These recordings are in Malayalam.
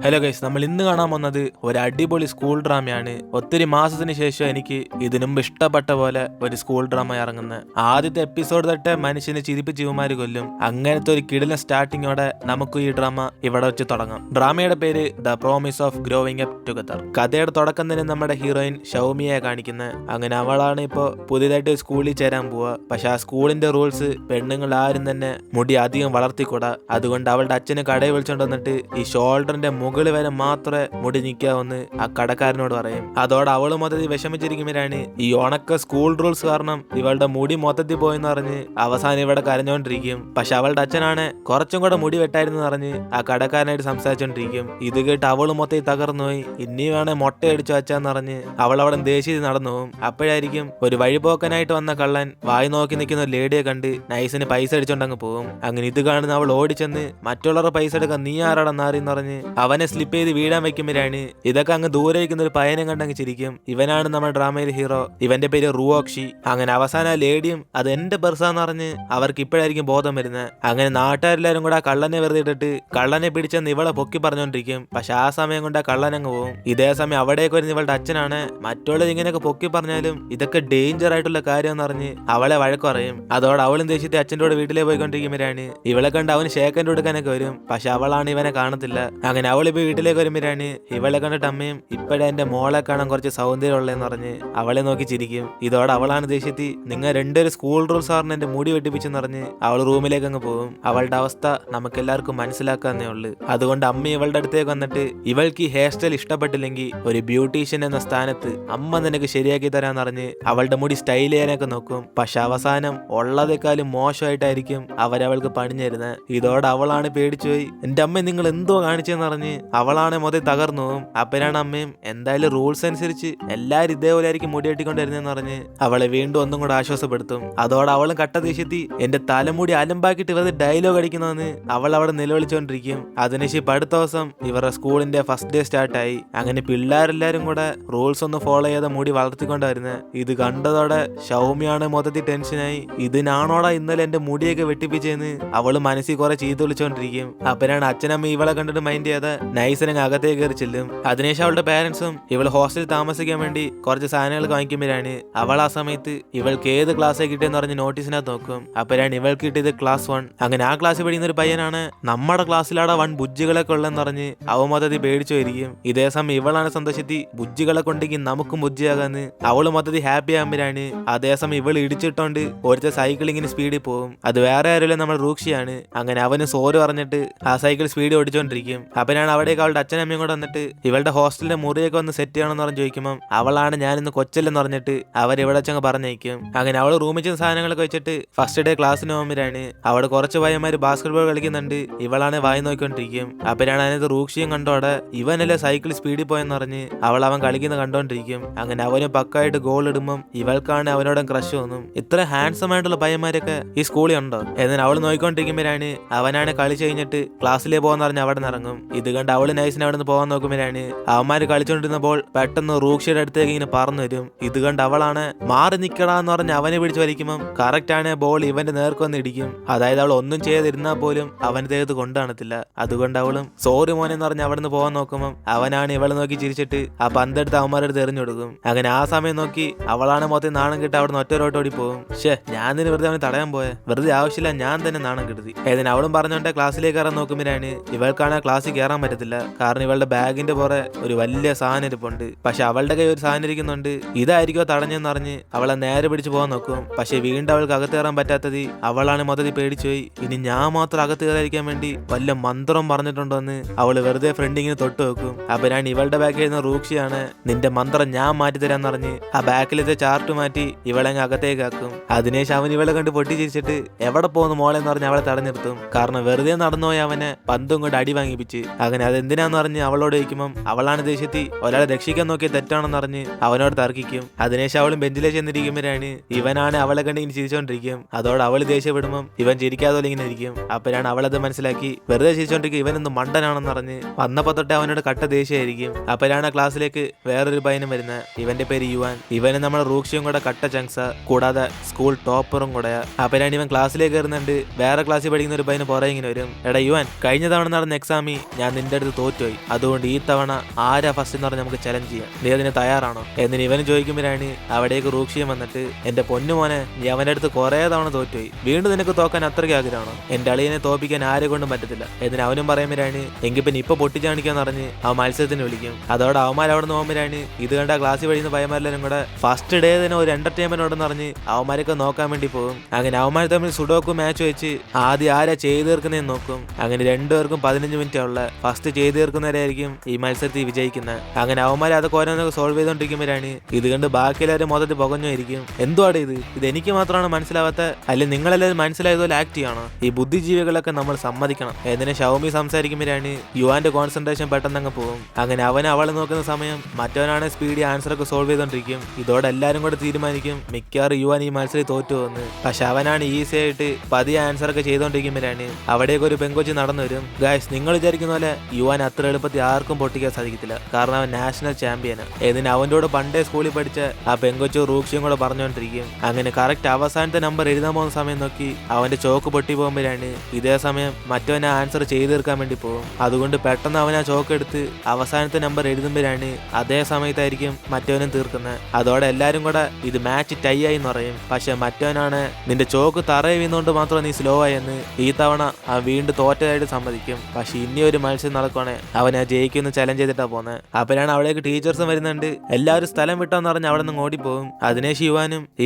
ഹലോ ഗൈസ്, നമ്മൾ ഇന്ന് കാണാൻ വന്നത് ഒരു അടിപൊളി സ്കൂൾ ഡ്രാമയാണ്. ഒത്തിരി മാസത്തിന് ശേഷം എനിക്ക് ഇതിനു മുമ്പ് ഇഷ്ടപ്പെട്ട പോലെ ഒരു സ്കൂൾ ഡ്രാമ ഇറങ്ങുന്നത്. ആദ്യത്തെ എപ്പിസോഡ് തൊട്ട് മനുഷ്യനെ ചിരിപ്പിച്ച് ഇവന്മാര് കൊല്ലും. അങ്ങനത്തെ ഒരു കിടിലൻ സ്റ്റാർട്ടിങ്ങോടെ നമുക്ക് ഈ ഡ്രാമ ഇവിടെ വെച്ച് തുടങ്ങാം. ഡ്രാമയുടെ പേര് the promise of growing up together. കഥയുടെ തുടക്കം തന്നെ നമ്മുടെ ഹീറോയിൻ ഷൗമിയെ കാണിക്കുന്നത്. അങ്ങനെ അവളാണ് ഇപ്പോൾ പുതിയതായിട്ട് സ്കൂളിൽ ചേരാൻ പോവുക. പക്ഷെ ആ സ്കൂളിന്റെ റൂൾസ് പെണ്ണുങ്ങൾ ആരും തന്നെ മുടി അധികം വളർത്തിക്കൂടാ. അതുകൊണ്ട് അവളുടെ അച്ഛന് കടയിൽ വിളിച്ചോണ്ട് വന്നിട്ട് ഈ ഷോൾഡറിന്റെ മുകളിൽ വരെ മാത്രമേ മുടി നിൽക്കാവെന്ന് ആ കടക്കാരനോട് പറയും. അതോടെ അവള് മൊത്തത്തിൽ വിഷമിച്ചിരിക്കുമ്പോഴാണ് ഈ ഉണക്ക സ്കൂൾ റൂൾസ് കാരണം ഇവളുടെ മുടി മൊത്തത്തിൽ പോയെന്ന് പറഞ്ഞ് അവസാനം ഇവിടെ കരഞ്ഞോണ്ടിരിക്കും. പക്ഷെ അവളുടെ അച്ഛനാണ് കുറച്ചും കൂടെ മുടി വെട്ടായിരുന്നു പറഞ്ഞ് ആ കടക്കാരനായിട്ട് സംസാരിച്ചോണ്ടിരിക്കും. ഇത് കേട്ട് അവള് മൊത്തത്തിൽ തകർന്നു പോയി. ഇനി വേണേ മൊട്ടയടിച്ചു വച്ചാന്ന് പറഞ്ഞ് അവൾ അവിടെ ദേഷ്യത്തിൽ നടന്നു പോകും. അപ്പോഴായിരിക്കും ഒരു വഴിപോക്കനായിട്ട് വന്ന കള്ളൻ വായി നോക്കി നിൽക്കുന്ന ഒരു ലേഡിയെ കണ്ട് നൈസിന് പൈസ അടിച്ചോണ്ടങ്ങ് പോകും. അങ്ങനെ ഇത് കാണുന്ന അവൾ ഓടിച്ചെന്ന് മറ്റുള്ളവരുടെ പൈസ എടുക്കാൻ നീ ആരാടാ നാറിന്ന് പറഞ്ഞ് അവനെ സ്ലിപ്പ് ചെയ്ത് വീഴാൻ വെക്കുമ്പോഴാണ് ഇതൊക്കെ അങ്ങ് ദൂരെ ഇരിക്കുന്ന ഒരു പയ്യനെ കണ്ടങ്ങ് ചിരിക്കും. ഇവനാണ് നമ്മുടെ ഡ്രാമയിലെ ഹീറോ. ഇവന്റെ പേര് റുവോക്ഷി. അങ്ങനെ അവസാന ലേഡിയും അത് എന്റെ ബർസാന്ന് പറഞ്ഞ് അവർക്ക് ഇപ്പോഴായിരിക്കും ബോധം വരുന്നത്. അങ്ങനെ നാട്ടുകാരെല്ലാരും കൂടെ ആ കള്ളനെ വെറുതെ ഇട്ടിട്ട് കള്ളനെ പിടിച്ചെന്ന് ഇവളെ പൊക്കി പറഞ്ഞോണ്ടിരിക്കും. പക്ഷെ ആ സമയം കൊണ്ട് ആ കള്ളനങ്ങ് പോകും. ഇതേ സമയം അവിടേക്ക് വരുന്ന ഇവളുടെ അച്ഛനാണ് മറ്റുള്ള ഇങ്ങനെയൊക്കെ പൊക്കി പറഞ്ഞാലും ഇതൊക്കെ ഡേഞ്ചർ ആയിട്ടുള്ള കാര്യം എന്ന് പറഞ്ഞ് അവളെ വഴക്ക് പറയും. അതോടെ അവളും ദേഷ്യത്തെ അച്ഛൻ്റെ കൂടെ വീട്ടിലേക്ക് പോയിക്കൊണ്ടിരിക്കുമ്പോഴാണ് ഇവളെ കണ്ട് അവന് ഷേക്കൻ്റെ കൊടുക്കാനൊക്കെ വരും. പക്ഷെ അവളാണ് ഇവനെ കാണത്തില്ല. അങ്ങനെ അവളിപ്പോ വീട്ടിലേക്ക് വരുമ്പോഴാണ് ഇവളെ കണ്ടിട്ട് അമ്മയും ഇപ്പഴേ എന്റെ മോളെ കാണാൻ കുറച്ച് സൗന്ദര്യമുള്ളതെന്ന് പറഞ്ഞ് അവളെ നോക്കി ചിരിക്കും. ഇതോടെ അവളാണ് ദേഷ്യത്തി നിങ്ങൾ രണ്ടൊരു സ്കൂൾ റൂൾ സാറിന് എന്റെ മുടി വെട്ടിപ്പിച്ചെന്ന് പറഞ്ഞ് അവൾ റൂമിലേക്ക് അങ്ങ് പോകും. അവളുടെ അവസ്ഥ നമുക്ക് എല്ലാവർക്കും മനസ്സിലാക്കാന്നേ ഉള്ളു. അതുകൊണ്ട് അമ്മ ഇവളുടെ അടുത്തേക്ക് വന്നിട്ട് ഇവൾക്ക് ഈ ഹെയർ സ്റ്റൈൽ ഇഷ്ടപ്പെട്ടില്ലെങ്കിൽ ഒരു ബ്യൂട്ടീഷ്യൻ എന്ന സ്ഥാനത്ത് അമ്മ നിനക്ക് ശരിയാക്കി തരാന്ന് പറഞ്ഞ് അവളുടെ മുടി സ്റ്റൈൽ ചെയ്യാനൊക്കെ നോക്കും. പക്ഷെ അവസാനം ഉള്ളതേക്കാളും മോശമായിട്ടായിരിക്കും അവരവൾക്ക് പണിഞ്ഞിരുന്നത്. ഇതോടെ അവളാണ് പേടിച്ചുപോയി. എന്റെ അമ്മ നിങ്ങൾ എന്തോ കാണിച്ചെന്ന് പറഞ്ഞ് അവളാണ് മൊത്തം തകർന്നു പോകും. അപ്പനാണ് അമ്മയും എന്തായാലും റൂൾസ് അനുസരിച്ച് എല്ലാരും ഇതേപോലെ ആയിരിക്കും മുടി വെട്ടിക്കൊണ്ടിരുന്നെന്ന് പറഞ്ഞ് അവളെ വീണ്ടും ഒന്നും കൂടെ ആശ്വാസപ്പെടുത്തും. അതോടെ അവളും കട്ട ദേഷ്യത്തി എന്റെ തലമുടി അലമ്പാക്കിട്ട് വെറുതെ ഡയലോഗ് അടിക്കുന്നതെന്ന് അവൾ അവിടെ നിലവിളിച്ചോണ്ടിരിക്കും. അതിനുശേഷം അടുത്ത ദിവസം ഇവരുടെ സ്കൂളിന്റെ ഫസ്റ്റ് ഡേ സ്റ്റാർട്ടായി. അങ്ങനെ പിള്ളേരെല്ലാരും കൂടെ റൂൾസ് ഒന്നും ഫോളോ ചെയ്ത മുടി വളർത്തിക്കൊണ്ടായിരുന്നത്. ഇത് കണ്ടതോടെ ഷൗമിയാണ് മൊത്തത്തിൽ ടെൻഷനായി. ഇതിനാണോടാ ഇന്നലെ എന്റെ മുടിയൊക്കെ വെട്ടിപ്പിച്ചെന്ന് അവള് മനസ്സിൽ കുറെ ചീത്ത വിളിച്ചോണ്ടിരിക്കും. അപ്പനാണ് അച്ഛനമ്മ ഇവളെ കണ്ടിട്ട് മൈൻഡ് ചെയ്യാതെ നൈസിനങ്ങ് അകത്തേക്ക് കയറി ചെല്ലും. അതിനുശേഷം അവളുടെ പാരന്റ്സും ഇവള് ഹോസ്റ്റലിൽ താമസിക്കാൻ വേണ്ടി കുറച്ച് സാധനങ്ങൾ വാങ്ങിക്കുമ്പോഴാണ് അവൾ ആ സമയത്ത് ഇവൾക്ക് ഏത് ക്ലാസ് കിട്ടിയെന്ന് പറഞ്ഞ് നോട്ടീസിനകത്ത് നോക്കും. അപ്പോഴാണ് ഇവൾക്ക് കിട്ടിയത് ക്ലാസ് 1. അങ്ങനെ ആ ക്ലാസ്സിൽ പഠിക്കുന്ന ഒരു പയ്യനാണ് നമ്മുടെ ക്ലാസ്സിലാടെ 1 ബുജ്ജികളൊക്കെ ഉള്ളെന്ന് പറഞ്ഞ് അവ മൊത്തത്തിൽ പേടിച്ചു വരികയും. ഇതേ സമയം ഇവളാണ് സന്തോഷത്തി ബുജ്ജികളെ കൊണ്ടെങ്കിൽ നമുക്കും ബുജ്ജിയാകാന്ന് അവള് മൊത്തത്തിൽ ഹാപ്പി ആകുമ്പോഴാണ് അതേസമയം ഇവൾ ഇടിച്ചിട്ടോണ്ട് ഒരുത്ത സൈക്കിൾ ഇങ്ങനെ സ്പീഡിൽ പോകും. അത് വേറെ ആരുമില്ല, നമ്മുടെ റൂക്ഷിയാണ്. അങ്ങനെ അവന് സോറി പറഞ്ഞിട്ട് ആ സൈക്കിൾ സ്പീഡ് ഓടിച്ചോണ്ടിരിക്കും. അപ്പനാണ് അവിടേക്ക് അവളുടെ അച്ഛനമ്മയും കൂടെ വന്നിട്ട് ഇവളുടെ ഹോസ്റ്റലിന്റെ മുറിയൊക്കെ വന്ന് സെറ്റ് ചെയ്യണമെന്ന് പറഞ്ഞ് ചോദിക്കുമ്പോൾ അവളാണ് ഞാനിന്ന് കൊച്ചല്ലെന്ന് പറഞ്ഞിട്ട് അവരിവിടെ വെച്ചങ്ങ് പറഞ്ഞയക്കും. അങ്ങനെ അവൾ റൂമിൽ ചെന്ന സാധനങ്ങളൊക്കെ വെച്ചിട്ട് ഫസ്റ്റ് ഡേ ക്ലാസ്സിന് പോകുമ്പോഴാണ് അവിടെ കുറച്ച് പയ്യന്മാർ ബാസ്കറ്റ് ബോൾ കളിക്കുന്നുണ്ട്. ഇവളാണ് വായി നോക്കിക്കൊണ്ടിരിക്കും. അപ്പനാണ് അതിനകത്ത് റൂക്ഷിയും കണ്ടോടെ ഇവനല്ലേ സൈക്കിൾ സ്പീഡിൽ പോയെന്ന് പറഞ്ഞ് അവൻ കളിക്കുന്ന കണ്ടോണ്ടിരിക്കും. അങ്ങനെ അവന് പക്കായിട്ട് ഗോൾ ഇടുമ്പം ഇവൾക്കാണ് അവനോട് ക്രഷ് തോന്നും. ഇത്ര ഹാൻസം ആയിട്ടുള്ള പയ്യന്മാരൊക്കെ ഈ സ്കൂളിൽ ഉണ്ടോ എന്നാൽ അവൾ നോക്കിക്കൊണ്ടിരിക്കുമ്പോഴാണ് അവനാണ് കളിച്ചു കഴിഞ്ഞിട്ട് ക്ലാസ്സിലേക്ക് പോകാന്ന് പറഞ്ഞ് അവിടെ നിന്ന് ഇറങ്ങും. ഇത് കണ്ട് അവള് നൈസിന് അവിടെ നിന്ന് പോകാൻ നോക്കുമ്പോഴാണ് അവന്മാര് കളിച്ചോണ്ടിരുന്ന ബോൾ പെട്ടെന്ന് റൂക്ഷിയുടെ അടുത്തേക്ക് ഇങ്ങനെ പറന്നു വരും. ഇത് കണ്ട് അവളാണ് മാറി നിക്കടാന്ന് പറഞ്ഞ് അവനെ പിടിച്ച് വലിക്കുമ്പോൾ കറക്റ്റ് ആണ് ബോൾ ഇവന്റെ നേർക്ക് വന്ന് ഇടിക്കും. അതായത് അവൾ ഒന്നും ചെയ്തിരുന്നാൽ പോലും അവന്റെ ദേഹത്ത് കൊണ്ടാണത്തില്ല. അതുകൊണ്ട് അവളും സോറി മോനെ എന്ന് പറഞ്ഞ് അവിടെ നിന്ന് പോകാൻ നോക്കുമ്പോൾ അവനാണ് ഇവളെ നോക്കി ചിരിച്ചിട്ട് ആ പന്തെടുത്ത് അവന്മാരുടെ അടുത്ത് എറിഞ്ഞു കൊടുക്കും. അങ്ങനെ ആ സമയം നോക്കി അവളാണ് മൊത്തം നാണം കിട്ടി അവിടെ നിന്ന് ഒറ്റ പോകും. ഷേ ഞാൻ ഇതിന് വെറുതെ അവനെ തടയാൻ പോയ വെറുതെ ആവശ്യമില്ല, ഞാൻ തന്നെ നാണം കിടത്തി ഏതിന് അവളും പറഞ്ഞോണ്ട് ക്ലാസ്സിലേക്ക് കയറാൻ നോക്കുമ്പോഴാണ് ഇവൾക്കാണ് ക്ലാസ്സിൽ കയറാൻ പറ്റത്തില്ല. കാരണം ഇവളുടെ ബാഗിന്റെ പുറേ ഒരു വലിയ സാധനം ഇരിപ്പുണ്ട്. പക്ഷെ അവളുടെ കൈ ഒരു സാധനം ഇരിക്കുന്നുണ്ട്. ഇതായിരിക്കോ തടഞ്ഞെന്ന് അറിഞ്ഞ് അവളെ നേരെ പിടിച്ച് പോകാൻ നോക്കും. പക്ഷെ വീണ്ടും അവൾക്ക് അകത്ത് കയറാൻ പറ്റാത്തത് അവളാണ് മൊത്തത്തിൽ പേടിച്ചുപോയി. ഇനി ഞാൻ മാത്രം അകത്ത് കയറാതിരിക്കാൻ വേണ്ടി വല്ല മന്ത്രം പറഞ്ഞിട്ടുണ്ടോന്ന് അവള് വെറുതെ ഫ്രണ്ടിങ്ങിന് തൊട്ട് വെക്കും. അപ്പൊ ഞാൻ ഇവളുടെ ബാക്കിൽ ഇരുന്ന റൂക്ഷിയാണ് നിന്റെ മന്ത്രം ഞാൻ മാറ്റി തരാന്ന് പറഞ്ഞ് ആ ബാക്കിലത്തെ ചാർട്ട് മാറ്റി ഇവളെ അകത്തേക്ക് ആക്കും. അതിനുശേഷം അവൻ ഇവളെ കണ്ട് പൊട്ടിച്ചിരിച്ചിട്ട് എവിടെ പോകുന്നു മോളെന്ന് പറഞ്ഞ് അവളെ തടഞ്ഞിർത്തും. കാരണം വെറുതെ നടന്നുപോയി അവനെ പന്തും കൊണ്ട് അടി വാങ്ങിപ്പിച്ച്. അങ്ങനെ അതെന്തിനാന്ന് പറഞ്ഞ് അവളോട് ചോദിക്കുമ്പോൾ അവളാണ് ദേഷ്യത്തി ഒരാളെ രക്ഷിക്കാൻ നോക്കിയ തെറ്റാണെന്ന് പറഞ്ഞ് അവനോട് തർക്കിക്കും. അതിനുശേഷം അവളും ബെഞ്ചിലേക്ക് ചെന്നിരിക്കുമ്പോഴാണ് ഇവനാണ് അവളെ കണ്ട് ഇങ്ങനെ ചിരിച്ചോണ്ടിരിക്കും. അതോടെ അവള് ദേഷ്യപ്പെടുമ്പോൾ ഇവൻ ചിരിക്കാതെ ഇങ്ങനെ ഇരിക്കും. അപ്പോഴാണ് അവളത് മനസ്സിലാക്കി വെറുതെ ചിരിച്ചോണ്ടിരിക്കും ഇവനൊന്നും മണ്ടനാണെന്ന് പറഞ്ഞ് വന്നപ്പോ തൊട്ട് അവനോട് കട്ട ദേഷ്യമായിരിക്കും. അപ്പോഴാണ് ക്ലാസ്സിലേക്ക് വേറൊരു പയ്യനും വരുന്നത്. ഇവന്റെ പേര് യുവാൻ. ഇവന് നമ്മുടെ റൂക്ഷിയും കൂടെ കട്ട ചങ്സ, കൂടാതെ സ്കൂൾ ടോപ്പറും കൂടെയാ. അപ്പോഴാണ് ഇവൻ ക്ലാസ്സിലേക്ക് കയറുന്നുണ്ട്. വേറെ ക്ലാസ്സിൽ പഠിക്കുന്ന ഒരു പയ്യന് പുറകെ ഇങ്ങനെ വരും. എടാ യുവാൻ, കഴിഞ്ഞ തവണ നടന്ന എക്സാമിൽ ഞാൻ നിന്നെ നിന്റെ അടുത്ത് തോറ്റുപോയി, അതുകൊണ്ട് ഈ തവണ ആരാ ഫസ്റ്റ് എന്ന് പറഞ്ഞ് നമുക്ക് ചലഞ്ച് ചെയ്യാം, നീ അതിന് തയ്യാറാണോ എന്നിന് ഇവന് ചോദിക്കുമ്പോഴാണ് അവിടേക്ക് റൂക്ഷിയം വന്നിട്ട്, എന്റെ പൊന്നു മോനെ, നീ അവന്റെ അടുത്ത് കുറെ തവണ തോറ്റുപോയി, വീണ്ടും നിനക്ക് തോക്കാൻ അത്രയ്ക്ക് ആഗ്രഹമാണോ, എന്റെ അളിയനെ തോപ്പിക്കാൻ ആരെ കൊണ്ടും പറ്റത്തില്ല എന്നിന് അവനും പറയുമ്പോഴാണ് എങ്കിൽ പിന്നെ ഇപ്പൊ പൊട്ടിച്ചാണിക്കാന്ന് പറഞ്ഞ് അവൻ മത്സരത്തിന് വിളിക്കും. അതോടെ അവന്മാർ അവിടെ നിന്ന് പോകുമ്പോഴാണ് ഇത് കണ്ട ക്ലാസ്സിൽ വഴിയുന്ന പയ്യന്മാരെല്ലാരും കൂടെ ഫസ്റ്റ് ഡേ തന്നെ ഒരു എന്റർടൈൻമെന്റ് ഉണ്ടെന്ന് പറഞ്ഞ് അവന്മാരൊക്കെ നോക്കാൻ വേണ്ടി പോകും. അങ്ങനെ അവന്മാർ തമ്മിൽ സുഡോക്കു മാച്ച് വെച്ച് ആദ്യം ആരാ ചെയ്തു തീർക്കുന്നതെന്ന് നോക്കും. അങ്ങനെ രണ്ടുപേർക്കും 15 മിനിറ്റ് ഉള്ള ഫസ്റ്റ് ചെയ്തു തീർക്കുന്നവരായിരിക്കും ഈ മത്സരത്തിൽ വിജയിക്കുന്നത്. അങ്ങനെ അവന്മാർ അതൊക്കെ ഓരോന്നൊക്കെ സോൾവ് ചെയ്തോണ്ടിരിക്കുമ്പോഴാണ് ഇത് കണ്ട് ബാക്കിയെല്ലാവരും മൊത്തത്തിൽ പുകഞ്ഞുമായിരിക്കും. എന്തുവാടെ ഇത് എനിക്ക് മാത്രമാണ് മനസ്സിലാവാത്ത, അല്ലെങ്കിൽ നിങ്ങളെല്ലാവരും മനസ്സിലായതുപോലെ ആക്ട് ചെയ്യണോ? ഈ ബുദ്ധിജീവികളൊക്കെ നമ്മൾ സമ്മതിക്കണം എന്നിനെ ഷൗമി സംസാരിക്കുമ്പോഴാണ് യുവാന്റെ കോൺസെൻട്രേഷൻ പെട്ടെന്ന് അങ്ങ് പോകും. അങ്ങനെ അവൻ അവളെ നോക്കുന്ന സമയം മറ്റവനാണ് സ്പീഡി ആൻസർ ഒക്കെ സോൾവ് ചെയ്തോണ്ടിരിക്കും. ഇതോടെ എല്ലാരും കൂടെ തീരുമാനിക്കും മിക്കവാറും യുവാൻ ഈ മത്സരം തോറ്റു പോകുന്നു. പക്ഷെ അവനാണ് ഈസി ആയിട്ട് പതിയെ ആൻസർ ഒക്കെ ചെയ്തോണ്ടിരിക്കുമ്പോഴാണ് അവിടേക്ക് ഒരു പെങ്കൊച്ചി നടന്നു വരും. ഗായ്സ്, നിങ്ങൾ വിചാരിക്കുന്ന പോലെ യുവാൻ അത്ര എളുപ്പത്തിൽ ആർക്കും പൊട്ടിക്കാൻ സാധിക്കത്തില്ല, കാരണം അവൻ നാഷണൽ ചാമ്പ്യനാണ്. ഇതിന് അവൻ്റെ കൂടെ പണ്ടേ സ്കൂളിൽ പഠിച്ച ആ പെങ്കൊച്ചും റൂക്ഷിയും കൂടെ പറഞ്ഞുകൊണ്ടിരിക്കും. അങ്ങനെ കറക്റ്റ് അവസാനത്തെ നമ്പർ എഴുതാൻ പോകുന്ന സമയം നോക്കി അവന്റെ ചോക്ക് പൊട്ടി പോകുമ്പോഴാണ് ഇതേ സമയം മറ്റവൻ ആൻസർ ചെയ്തു തീർക്കാൻ വേണ്ടി പോകും. അതുകൊണ്ട് പെട്ടെന്ന് അവൻ ആ ചോക്ക് എടുത്ത് അവസാനത്തെ നമ്പർ എഴുതുമ്പോഴാണ് അതേ സമയത്തായിരിക്കും മറ്റവനും തീർക്കുന്നത്. അതോടെ എല്ലാരും കൂടെ ഇത് മാച്ച് ടൈ ആയി എന്ന് പറയും. പക്ഷെ മറ്റവനാണ് നിന്റെ ചോക്ക് തറയെ വീണുകൊണ്ട് മാത്രം നീ സ്ലോ ആയെന്ന് ഈ തവണ ആ വീണ്ടും തോറ്റതായിട്ട് സമ്മതിക്കും. പക്ഷെ ഇനി ഒരു മത്സരം നടക്കുവാണെ അവൻ ആ ജയിക്കുന്ന ചലഞ്ച് ചെയ്തിട്ടാ പോകുന്നത്. അപ്പോഴാണ് അവിടേക്ക് ടീച്ചേഴ്സും വരുന്നുണ്ട്. എല്ലാവരും സ്ഥലം വിട്ടോന്ന് പറഞ്ഞ് അവിടെ നിന്ന് ഓടിപ്പോകും. അതിനേശം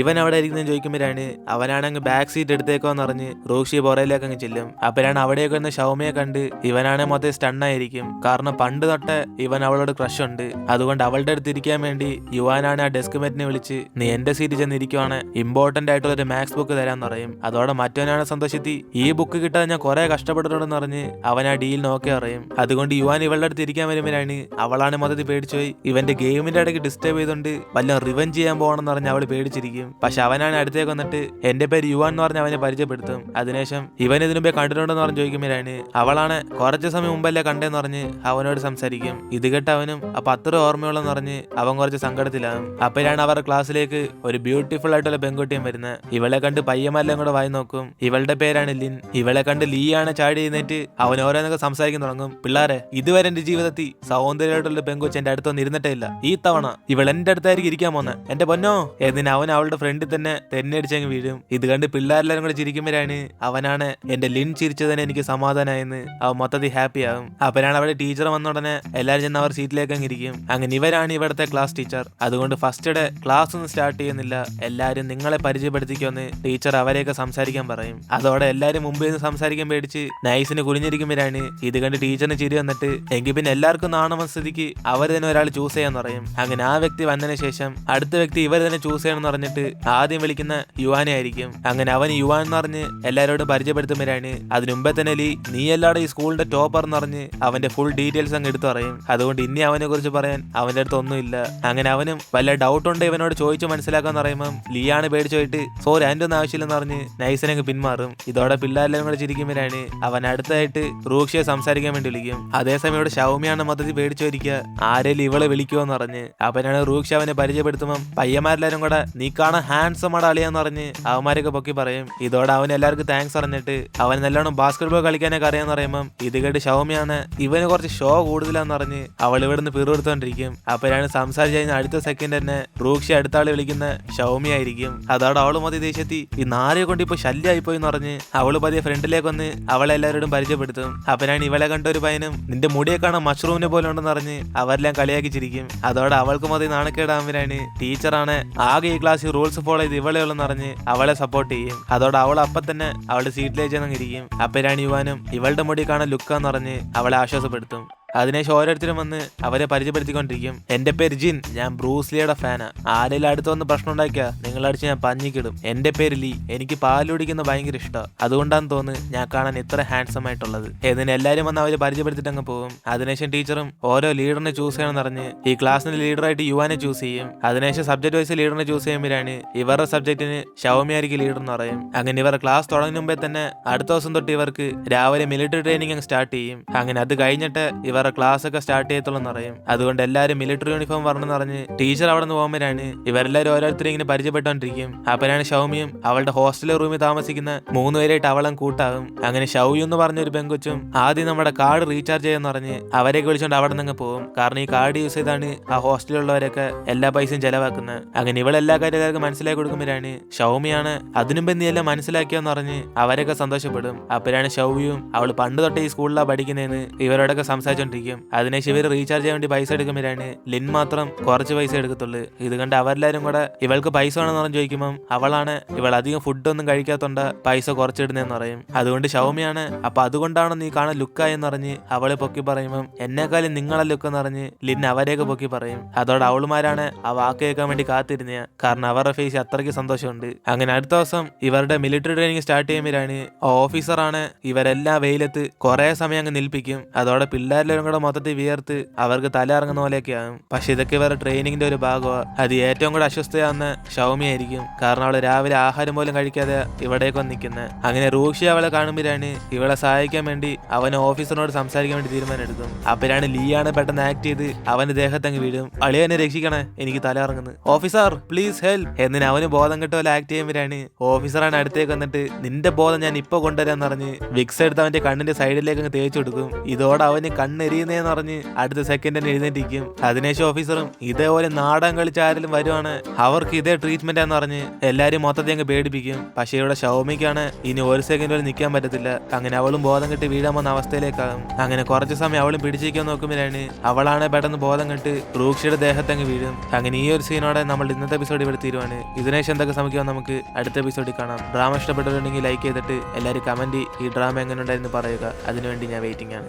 ഇവൻ അവിടെ ഇരിക്കുന്ന ചോദിക്കുമ്പോഴാണ് അവനാണെങ്കിൽ ബാക്ക് സീറ്റ് എടുത്തേക്കോന്ന് പറഞ്ഞ് റൂക്ഷി പുറയിലേക്ക് അങ്ങ് ചെല്ലും. അപ്പോഴാണ് അവിടേക്ക് വന്ന് ഷൗമിയെ കണ്ട് ഇവനാണെ മൊത്തം സ്റ്റണ്ണായിരിക്കും. കാരണം പണ്ട് തൊട്ട് ഇവൻ അവളോട് ക്രഷ് ഉണ്ട്. അതുകൊണ്ട് അവളുടെ അടുത്ത് ഇരിക്കാൻ വേണ്ടി യുവാനാണ് ആ ഡെസ്ക് മേറ്റിനെ വിളിച്ച് നീ എന്റെ സീറ്റിൽ ചെന്ന് ഇരിക്കുവാണ്, ഇമ്പോർട്ടന്റ് ആയിട്ടുള്ള ഒരു മാത്സ് ബുക്ക് തരാന്ന് പറയും. അതോടെ മറ്റവനാണ് സന്തോഷത്തി ഈ ബുക്ക് കിട്ടാൻ ഞാൻ കുറെ കഷ്ടപ്പെട്ടിട്ടുണ്ടെന്ന് പറഞ്ഞ് അവൻ ആ ഡീൽ നോക്കി പറയും. അതുകൊണ്ട് യുവാൻ ഇവളുടെ അടുത്ത് ഇരിക്കാൻ വരുമ്പോഴാണ് അവളാണ് മൊത്തത്തിൽ പേടിച്ചുപോയി ഇവന്റെ ഗെയിമിന്റെ ഇടയ്ക്ക് ഡിസ്റ്റർബ് ചെയ്തുകൊണ്ട് വല്ല റിവഞ്ച് ചെയ്യാൻ പോകണമെന്ന് പറഞ്ഞ് അവൾ പേടിച്ചിരിക്കും. പക്ഷെ അവനാണ് അടുത്തേക്ക് വന്നിട്ട് എന്റെ പേര് യുവാൻ എന്ന് പറഞ്ഞ് അവനെ പരിചയപ്പെടുത്തും. അതിനുശേഷം ഇവൻ ഇതിനു മുമ്പേ കണ്ടിട്ടുണ്ടെന്ന് പറഞ്ഞ് ചോദിക്കുമ്പോഴാണ് അവളാണ് കുറച്ച് സമയം മുമ്പല്ലേ കണ്ടേന്ന് പറഞ്ഞ് അവനോട് സംസാരിക്കും. ഇത് കേട്ട് അവനും അപ്പൊ അത്ര ഓർമ്മയുള്ളെന്ന് പറഞ്ഞ് അവൻ കുറച്ച് സങ്കടത്തിലാകും. അപ്പോഴാണ് അവരുടെ ക്ലാസ്സിലേക്ക് ഒരു ബ്യൂട്ടിഫുൾ ആയിട്ടുള്ള പെൺകുട്ടിയും വരുന്നത്. ഇവളെ കണ്ട് പയ്യന്മാരെല്ലാം കൂടെ വായി നോക്കും. ഇവളുടെ പേരാണ് ലിൻ. ഇവളെ കണ്ട് ലീ ആണ് ചാടി എഴുന്നേറ്റ് അവൻ ഓരോന്നൊക്കെ സംസാരിക്കാൻ തുടങ്ങും. പിള്ളേരെ, ഇതുവരെ എന്റെ ജീവിതത്തിൽ സൗന്ദര്യമായിട്ടുള്ള പെൺകൊച്ച് എന്റെ അടുത്തൊന്നും ഇരുന്നിട്ടേ ഇല്ല. ഈ തവണ ഇവൾ എന്റെ അടുത്തായിരിക്കും ഇരിക്കാൻ പോന്നെ, എന്റെ പൊന്നോ എന്നിന് അവൻ അവളുടെ ഫ്രണ്ടിൽ തന്നെ തെന്നടിച്ചങ്ങ് വീഴും. ഇത് കണ്ട് പിള്ളേരെല്ലാരും കൂടെ ചിരിക്കുമ്പോഴാണ് അവനാണ് എന്റെ ലിൻ ചിരിച്ചതിന് എനിക്ക് സമാധാനമായെന്ന് അവൻ മൊത്തത്തിൽ ഹാപ്പി ആകും. അപ്പോഴാണ് അവിടെ ടീച്ചർ വന്ന ഉടനെ എല്ലാവരും ചെന്ന് അവർ സീറ്റിലേക്ക് അങ്ങ് ഇരിക്കും. അങ്ങനെ ഇവരാണ് ഇവിടുത്തെ ക്ലാസ് ടീച്ചർ. അതുകൊണ്ട് ഫസ്റ്റ് ഡേ ക്ലാസ് ഒന്നും സ്റ്റാർട്ട് ചെയ്യുന്നില്ല, എല്ലാരും നിങ്ങളെ പരിചയപ്പെടുത്തിക്കുമെന്ന് ടീച്ചർ അവരെയൊക്കെ സംസാരിക്കാൻ പറയും. അതോടെ എല്ലാരും മുമ്പിൽ നിന്ന് സംസാരിക്കാൻ പേടിച്ച് നൈസിന് കുനിഞ്ഞിരിക്കുമ്പോഴാണ് ഇത് കണ്ട് ടീച്ചറിന് ചിരി വന്നിട്ട് എങ്കിൽ പിന്നെ എല്ലാവർക്കും നാണമെന്ന സ്ഥിതിക്ക് അവർ തന്നെ ഒരാൾ ചൂസ് ചെയ്യാന്ന് പറയും. അങ്ങനെ ആ വ്യക്തി വന്നതിന് ശേഷം അടുത്ത വ്യക്തി ഇവർ തന്നെ ചൂസ് ചെയ്യണമെന്ന് പറഞ്ഞിട്ട് ആദ്യം വിളിക്കുന്ന യുവാനെ ആയിരിക്കും. അങ്ങനെ അവൻ യുവാൻ എന്ന് പറഞ്ഞ് എല്ലാവരോടും പരിചയപ്പെടുത്തുമ്പോഴാണ് അതിന് മുമ്പേ തന്നെ നീ എല്ലാവരും ഈ സ്കൂളിന്റെ ടോപ്പർ എന്ന് പറഞ്ഞ് അവന്റെ ഫുൾ ഡീറ്റെയിൽസ് അങ്ങ് എടുത്തു പറയും. അതുകൊണ്ട് ഇനി അവനെ കുറിച്ച് പറയാൻ അവന്റെ അടുത്ത് ഒന്നുമില്ല. അങ്ങനെ അവനും വല്ല ഡൗട്ട് ഉണ്ട് ഇവനോട് ചോദിച്ചു മനസ്സിലാക്കാന്ന് പറയുമ്പോൾ ലീയാണ് പേടിച്ചു പോയിട്ട് സോറി അതിന്റെ ഒന്നും ആവശ്യമില്ലെന്ന് പറഞ്ഞ് നൈസിനങ്ങ് പിന്മാറും. ഇതോടെ പിള്ളേരെല്ലാം കൂടെ ചിരിക്കുമ്പോഴാണ് അവൻ അടുത്തായിട്ട് റൂക്ഷിയെ സംസാരിക്കാൻ വേണ്ടി വിളിക്കും. അതേസമയം ഇവിടെ ഷൗമിയാണ് മൊത്തത്തിൽ പേടിച്ചു വരിക്കുക, ആരെങ്കിലും ഇവളെ വിളിക്കുമോന്ന് പറഞ്ഞ്. അവനാണ് റൂക്ഷി അവനെ പരിചയപ്പെടുത്തുമ്പോൾ പയ്യന്മാരെല്ലാരും കൂടെ നീ കാണാൻ ഹാൻസം ആടെ അളിയാന്ന് പറഞ്ഞ് അവന്മാരൊക്കെ പൊക്കി പറയും. ഇതോടെ അവൻ എല്ലാവർക്കും താങ്ക്സ് പറഞ്ഞിട്ട് അവൻ നല്ലോണം ബാസ്കറ്റ് ബോൾ കളിക്കാനൊക്കെ അറിയാന്ന് പറയുമ്പോൾ ഇത് കേട്ട് ഷൗമിയാണ് ഇവന് കുറച്ച് ഷോ കൂടുതലാന്ന് പറഞ്ഞ് അവൾ ഇവിടുന്ന് പിറുകൊടുത്തോണ്ടിരിക്കും. അപ്പോഴാണ് സംസാരിച്ച് കഴിഞ്ഞ അടുത്ത സെക്കൻഡ് തന്നെ റൂക്ഷി അടുത്ത ആള് വിളിക്കുന്ന ഷൗമി ആയിരിക്കും. അതോടെ അവള് മതി ദേഷ്യത്തി ഈ നാരിയെ കൊണ്ട് ഇപ്പൊ ശല്യമായി പോയി എന്ന് പറഞ്ഞ് അവള് പതിയെ ഫ്രണ്ടിലേക്ക് വന്ന് അവളെ എല്ലാവരോടും പരിചയപ്പെടുത്തും. അപ്പോഴാണ് ഇവളെ കണ്ട ഒരു പയ്യനും നിന്റെ മുടിയെ കാണാൻ മഷ്റൂമിനെ പോലെ ഉണ്ടെന്ന് പറഞ്ഞ് അവരെല്ലാം കളിയാക്കി ചിരിക്കും. അതോടെ അവൾക്ക് മതി നാണക്കേടാകുമ്പോഴാണ് ടീച്ചറാണ് ആകെ ഈ ക്ലാസ്സിൽ റൂൾസ് ഫോളോ ചെയ്ത് ഇവളെ ഉള്ളെന്ന് പറഞ്ഞ് അവളെ സപ്പോർട്ട് ചെയ്യും. അതോടെ അവൾ അപ്പം തന്നെ അവളുടെ സീറ്റിലേക്ക് ചെന്നിരിക്കും. അപ്പോഴാണ് യുവാനും ഇവളുടെ മുടി കാണാൻ ലുക്കാന്ന് പറഞ്ഞ് അവളെ ആശ്വാസപ്പെടുത്തും. അതിനുശേഷം ഓരോരുത്തരും വന്ന് അവരെ പരിചയപ്പെടുത്തിക്കൊണ്ടിരിക്കും. എന്റെ പേര് ജിൻ, ഞാൻ ബ്രൂസ്ലിയുടെ ഫാനാ. ആരെങ്കിലും അടുത്ത് വന്ന് പ്രശ്നം ഉണ്ടാക്കിയാ നിങ്ങളടിച്ച് ഞാൻ പഞ്ഞിക്കിടും. എന്റെ പേര് ലീ, എനിക്ക് പാല് കുടിക്കുന്ന ഭയങ്കര ഇഷ്ടമാണ്, അതുകൊണ്ടാന്ന് തോന്നുന്നു ഞാൻ കാണാൻ ഇത്ര ഹാൻസം ആയിട്ടുള്ളത്. എന്നിന് എല്ലാവരും വന്ന് അവര് പരിചയപ്പെടുത്തിട്ട് അങ്ങ് പോകും. അതിനുശേഷം ടീച്ചറും ഓരോ ലീഡറിനെ ചൂസ് ചെയ്യണമെന്ന് പറഞ്ഞ് ഈ ക്ലാസ്സിന്റെ ലീഡറായിട്ട് യുവാനെ ചൂസ് ചെയ്യും. അതിനുശേഷം സബ്ജക്ട് വൈസ് ലീഡറിനെ ചൂസ് ചെയ്യുമ്പോഴാണ് ഇവരുടെ സബ്ജക്റ്റിന് ഷൗമി ആയിരിക്കും ലീഡർ എന്ന് പറയും. അങ്ങനെ ഇവരുടെ ക്ലാസ് തുടങ്ങുന്ന മുമ്പേ തന്നെ അടുത്ത ദിവസം തൊട്ട് ഇവർക്ക് രാവിലെ മിലിറ്ററി ട്രെയിനിങ് അങ്ങ് സ്റ്റാർട്ട് ചെയ്യും. അങ്ങനെ അത് കഴിഞ്ഞിട്ട് ഇവർ ഇവരുടെ ക്ലാസ് ഒക്കെ സ്റ്റാർട്ട് ചെയ്യത്തുള്ളൂ പറയും. അതുകൊണ്ട് എല്ലാരും മിലിറ്ററി യൂണിഫോം വരണമെന്ന് പറഞ്ഞ് ടീച്ചർ അവിടെ നിന്ന് പോകുമ്പോഴാണ് ഇവരെല്ലാരും ഓരോരുത്തരും ഇങ്ങനെ പരിചയപ്പെട്ടോണ്ടിരിക്കും. അപ്പോഴാണ് ഷൗമിയും അവളുടെ ഹോസ്റ്റൽ റൂമിൽ താമസിക്കുന്ന 3 പേരായിട്ട് അവളും കൂട്ടാവും. അങ്ങനെ ഷൗയു എന്ന് പറഞ്ഞ ഒരു പെങ്കൊച്ചും ആദ്യം നമ്മുടെ കാർഡ് റീചാർജ് ചെയ്യാന്ന് പറഞ്ഞ് അവരെയൊക്കെ വിളിച്ചോണ്ട് അവിടെ നിന്ന് പോകും. കാരണം ഈ കാർഡ് യൂസ് ചെയ്താണ് ആ ഹോസ്റ്റലിലുള്ളവരൊക്കെ എല്ലാ പൈസയും ചെലവാക്കുന്നത്. അങ്ങനെ ഇവളെല്ലാ കാര്യക്കാർക്ക് മനസ്സിലാക്കി കൊടുക്കുമ്പോഴാണ് ഷൗമിയാണ് അതിനുമ്പ് നീ എല്ലാം മനസ്സിലാക്കിയെന്ന് പറഞ്ഞ് അവരൊക്കെ സന്തോഷപ്പെടും. അപ്പോഴാണ് ഷൗയും അവൾ പണ്ട് തൊട്ട് ഈ സ്കൂളിലാണ് പഠിക്കുന്നതെന്ന് ഇവരോടൊക്കെ സംസാരിച്ചോണ്ടിരിക്കും. അതിനുശേഷം ഇവർ റീചാർജ് ചെയ്യാൻ വേണ്ടി പൈസ എടുക്കുമ്പോഴാണ് ലിൻ മാത്രം കുറച്ച് പൈസ എടുക്കത്തുള്ളൂ. ഇത് കണ്ട് അവരെല്ലാരും കൂടെ ഇവൾക്ക് പൈസ വേണമെന്ന് പറഞ്ഞ് ചോദിക്കുമ്പോൾ അവളാണ് ഇവൾ അധികം ഫുഡൊന്നും കഴിക്കാത്തോണ്ട് പൈസ കുറച്ചിടുന്നതെന്ന് പറയും. അതുകൊണ്ട് ഷൗമിയാണ് അപ്പൊ അതുകൊണ്ടാണ് നീ കാണാൻ ലുക്കായെന്ന് പറഞ്ഞ് അവളെ പൊക്കി പറയുമ്പോൾ എന്നെക്കാളും നിങ്ങളെ ലുക്ക് എന്ന് പറഞ്ഞ് ലിൻ അവരെയൊക്കെ പൊക്കി പറയും. അതോടെ അവളുമാരാണ് ആ വാക്ക് കേൾക്കാൻ വേണ്ടി കാത്തിരുന്ന. കാരണം അവരുടെ ഫേസ് അത്രയ്ക്ക് സന്തോഷമുണ്ട്. അങ്ങനെ അടുത്ത ദിവസം ഇവരുടെ മിലിറ്ററി ട്രെയിനിങ് സ്റ്റാർട്ട് ചെയ്യുമ്പോഴാണ് ഓഫീസറാണ് ഇവരെല്ലാം വെയിലത്ത് കുറെ സമയം അങ്ങ് നിൽപ്പിക്കും. അതോടെ പിള്ളേരെല്ലാം കൂടെ മൊത്തത്തിൽ വിയർത്ത് അവർക്ക് തല ഇറങ്ങുന്ന പോലെയൊക്കെ ആകും. പക്ഷെ ഇതൊക്കെ ഇവരുടെ ട്രെയിനിങ്ങിന്റെ ഒരു ഭാഗമാണ്. അത് ഏറ്റവും കൂടെ അസ്വസ്ഥയാവുന്ന ഷൗമി ആയിരിക്കും. കാരണം അവള് രാവിലെ ആഹാരം പോലും കഴിക്കാതെ ഇവിടേക്ക് വന്ന് നിൽക്കുന്നത്. അങ്ങനെ റൂഷി അവളെ കാണുമ്പോഴാണ് ഇവളെ സഹായിക്കാൻ വേണ്ടി അവൻ ഓഫീസറിനോട് സംസാരിക്കാൻ വേണ്ടി തീരുമാനം എടുക്കും. അപ്പോഴാണ് ലീയാണ് പെട്ടെന്ന് ആക്ട് ചെയ്ത് അവന്റെ ദേഹത്തങ്ങ് വീഴും. അളിയനെ രക്ഷിക്കണേ, എനിക്ക് തല ഇറങ്ങുന്നു, ഓഫീസർ പ്ലീസ് ഹെൽപ്പ് എന്നിന് അവന് ബോധം കെട്ട പോലെ ആക്ട് ചെയ്യുമ്പോഴാണ് ഓഫീസറാണ് അടുത്തേക്ക് വന്നിട്ട് നിന്റെ ബോധം ഞാൻ ഇപ്പൊ കൊണ്ടുവരാന്ന് പറഞ്ഞ് വിക്സ് എടുത്ത് അവന്റെ കണ്ണിന്റെ സൈഡിലേക്ക് അങ്ങ് തേച്ചു കൊടുക്കും. ഇതോടെ അവന് കണ്ണെരിയുന്നേന്ന് പറഞ്ഞ് അടുത്ത സെക്കൻഡ് തന്നെ എഴുന്നേറ്റിരിക്കും. അതിനുശേഷം ഓഫീസറും ഇതേപോലെ നാടകം കളിച്ച ആരെങ്കിലും വരുവാണ് അവർക്ക് ഇതേ ട്രീറ്റ്മെന്റ് ആന്ന് പറഞ്ഞ് എല്ലാരും മൊത്തത്തിൽ അങ്ങ് പേടിപ്പിക്കും. പക്ഷേ ഇവിടെ ഷൗമിക്കാണ് ഇനി ഒരു സെക്കൻഡ് വരെ നിൽക്കാൻ പറ്റത്തില്ല. അങ്ങനെ അവളും ബോധം കെട്ട് വീഴാൻ വന്ന അവസ്ഥയിലേക്കാകും. അങ്ങനെ കുറച്ച് സമയം അവളും പിടിച്ചിരിക്കാൻ നോക്കുമ്പോഴാണ് അവളാണ് പെട്ടെന്ന് ബോധം കെട്ട് റൂക്ഷിയുടെ ദേഹത്തങ്ങ് വീഴും. അങ്ങനെ ഈ ഒരു സീനോടെ നമ്മൾ ഇന്നത്തെ എപ്പിസോഡ് ഇവിടെ തീരുവാണ്. ഇതിനുശേഷം എന്തൊക്കെ സംഭവിക്കാൻ നമുക്ക് അടുത്ത എപ്പിസോഡിൽ കാണാം. ഡ്രാമ ഇഷ്ടപ്പെട്ടിട്ടുണ്ടെങ്കിൽ ലൈക്ക് ചെയ്തിട്ട് എല്ലാവരും കമന്റ് ഈ ഡ്രാമ എങ്ങനെ ഉണ്ടായിരുന്നു പറയുക. അതിനുവേണ്ടി ഞാൻ വെയിറ്റിംഗ് ആണ്.